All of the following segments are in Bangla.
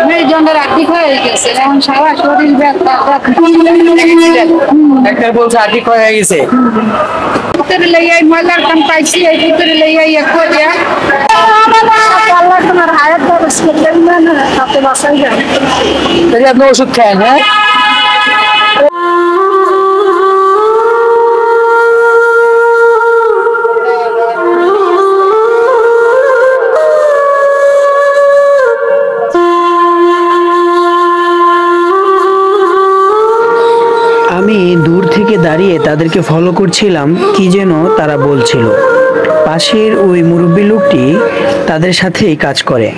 মেরুদণ্ডের আর্থিক হয়ে গেছে, এখন সারা শরীর ব্যথা। ডাক্তার বলছে আর্থিক হয়ে গেছে। ভিতরে লইয়াই ময়লার কাম পাইছি, এই ভিতরে লইয়াই করিয়া আল্লাহ তোমার হায়াত বরস করলেন না, তাতে বাঁচাই যায়। আপনি ওষুধ খান? হ্যাঁ, আমি দূর থেকে দাঁড়িয়ে তাদেরকে ফলো করছিলাম, কি যেন তারা বলছিল। পাশের ওই মুরব্বী লোকটি তাদের সাথেই কাজ করে,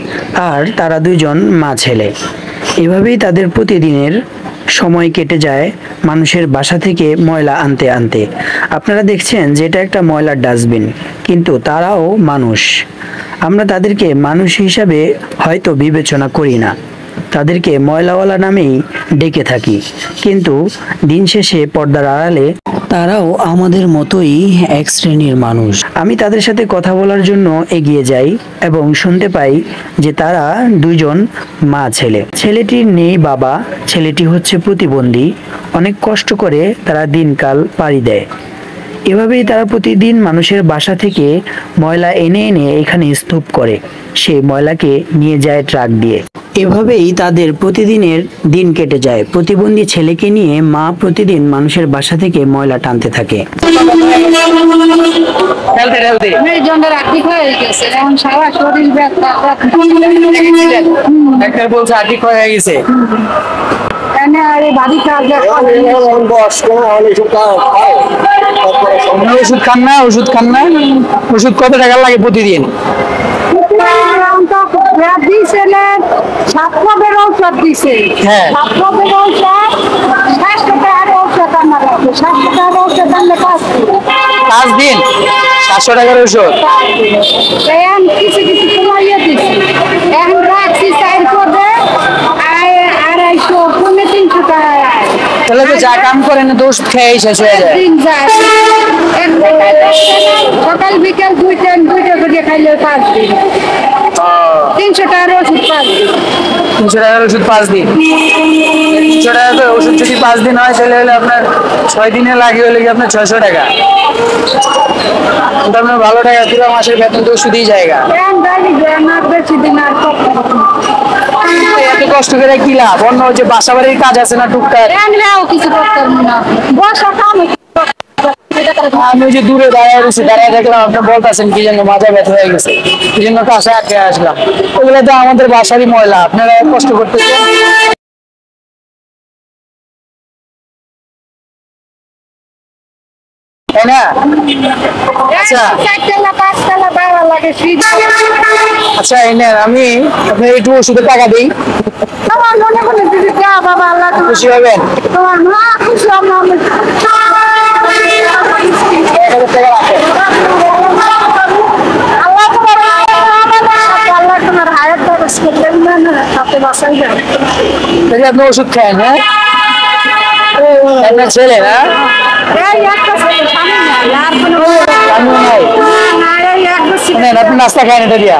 আর তারা দুইজন মা ছেলে। এভাবেই তাদের প্রতিদিনের সময় কেটে যায় মানুষের বাসা থেকে ময়লা আনতে আনতে। আপনারা দেখছেন যে এটা একটা ময়লার ডাস্টবিন, কিন্তু তারাও মানুষ। আমরা তাদেরকে মানুষ হিসাবে হয়তো বিবেচনা করি না, তাদেরকে ময়লাওয়ালা নামেই ডেকে থাকি, কিন্তু দিন শেষে পর্দার আড়ালে তারাও আমাদের মতোই এক শ্রেণীর মানুষ। আমি তাদের সাথে কথা বলার জন্য এগিয়ে যাই এবং শুনতে পাই যে তারা দুইজন মা ছেলে। ছেলেটির নেই বাবা, ছেলেটি হচ্ছে প্রতিবন্ধী। অনেক কষ্ট করে তারা দিনকাল পাড়ি দেয়। এভাবেই তারা প্রতিদিন মানুষের বাসা থেকে ময়লা এনে এনে এখানে স্তূপ করে, সেই ময়লাকে নিয়ে যায় ট্রাক দিয়ে। এভাবেই তাদের প্রতিদিনের দিন কেটে যায়। প্রতিবন্ধী ছেলেকে নিয়ে মা প্রতিদিন মানুষের বাসা থেকে ময়লা টানতে থাকে। মেরুদণ্ডের আর্থিক হয়ে গেছে, এখন সারা শরীর ব্যথা। ডাক্তার বলছে আর্থিক হয়ে গেছে। ওষুধ খান না? ওষুধ খান না? ওষুধ কত টাকা লাগে প্রতিদিন? হ্যাঁ, 5 দিন 700 টাকার ওষুধ। কিছু কিছু কমাইয়া দিচ্ছি, এখন রাখছি 400 টাকা। তাহলে তো যা কাম করেন তো ওষুধ খেয়ে শেষ হয়ে যায়। সকাল বিকেল দুইটা করে খাইলে 5 দিন, 300 টাকার ওষুধ 5 দিন। 300 টাকার ওষুধ 5 দিন। 300 টাকার ওষুধ যদি 5 দিন হয় তাহলে হলে আপনার 6 দিনে লাগে হলে কি আপনার 600 টাকা। আপনার ভালো টাকা পুরো মাসের বেতন তো ওষুধই জায়গা। এত কষ্ট করে কি লাভ? অন্য যে বাসা বাড়ির কাজ আছে না টুকটাক, কিছু করতে না। আমি যে দূরে দাঁড়িয়ে রয়েছি, দাঁড়িয়ে দেখলাম আপনি বলতেছেন কি যেন মাজা ব্যথা হয়ে গেছে, এই জন্য কাছে আটকে আসলাম। ওগুলো তো আমাদের বাসারই ময়লা, আপনারা কষ্ট করতেছেন। তাই না? আচ্ছা আচ্ছা, এই নেন, আমি আপনার একটু ওষুধের টাকা দিই, খুশি হবেন। আপনি ওষুধ খান? হ্যাঁ, আপনার ছেলে না? আপনি নাস্তা খান এটা দিয়া?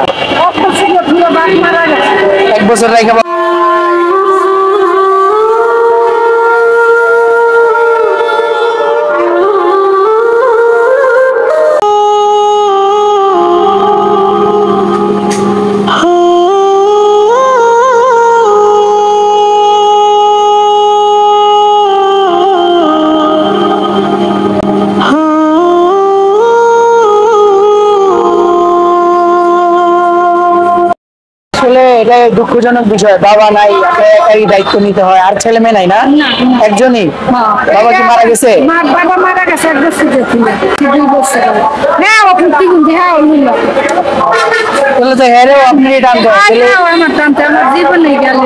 1 বছর রেখে এটা দুঃখজনক বিষয়। বাবা নাই, একাই দায়িত্ব নিতে হয়। আর ছেলে মেয়ে নাই না? একজনই। বাবা কি মারা গেছে? বাবা মারা গেছে 1 বছর বছর। তাহলে তো হেরেও আপনি টানতে আমার জীবনে গেল।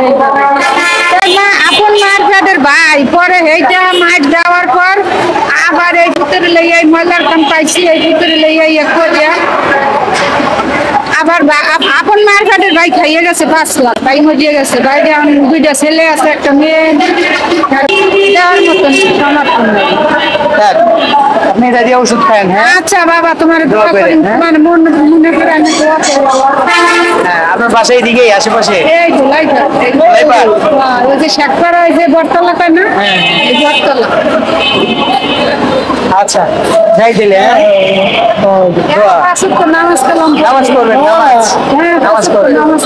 আপন মার ভাই পরে এইটা মাছ দেওয়ার পর আবার এই ভিতরে লইয়াই ময়লার কাম পাইছি, এই ভিতরে লইয়াই করিয়া আবার আপন মার কাটের ভাই খাইয়ে গেছে 5 লাখ, ভাই মরিয়ে গেছে। ভাই 2টা ছেলে আছে, একটা মেয়ে। দেওয়ার মতন সমর্থন নেই। থাক, আপনি এটা দিয়ে ওষুধ খায়েন। হ্যাঁ আচ্ছা বাবা, তোমার দোয়া দোয়া করি, করি, হ্যাঁ? তোমার মনে করে আমি দোয়া করি। হ্যাঁ, আপনার বাসায় দিকেই আশেপাশে। এই তো লাইপার, লাইপার? হ্যাঁ, ওই যে শেখপাড়া, ওই যে বটতলা কয় না, হ্যাঁ। এই বটতলা। আচ্ছা, যাই দিলে। হ্যাঁ, ও, দোয়া। পাঁচ ওয়াক্ত নামাজ কালাম। নামাজ পড়বেন, নামাজ। হ্যাঁ, নামাজ পাঁচ ওয়াক্ত পড়বেন। নামাজ।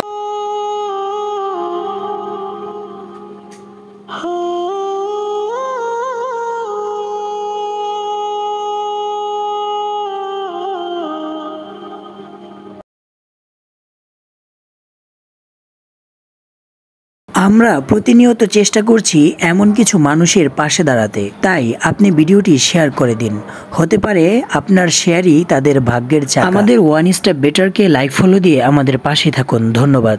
আমরা প্রতিনিয়ত চেষ্টা করছি এমন কিছু মানুষের পাশে দাঁড়াতে, তাই আপনি ভিডিওটি শেয়ার করে দিন। হতে পারে আপনার শেয়ারই তাদের ভাগ্যের চাকা। আমাদের ওয়ান স্টেপ বেটারকে লাইক ফলো দিয়ে আমাদের পাশে থাকুন। ধন্যবাদ।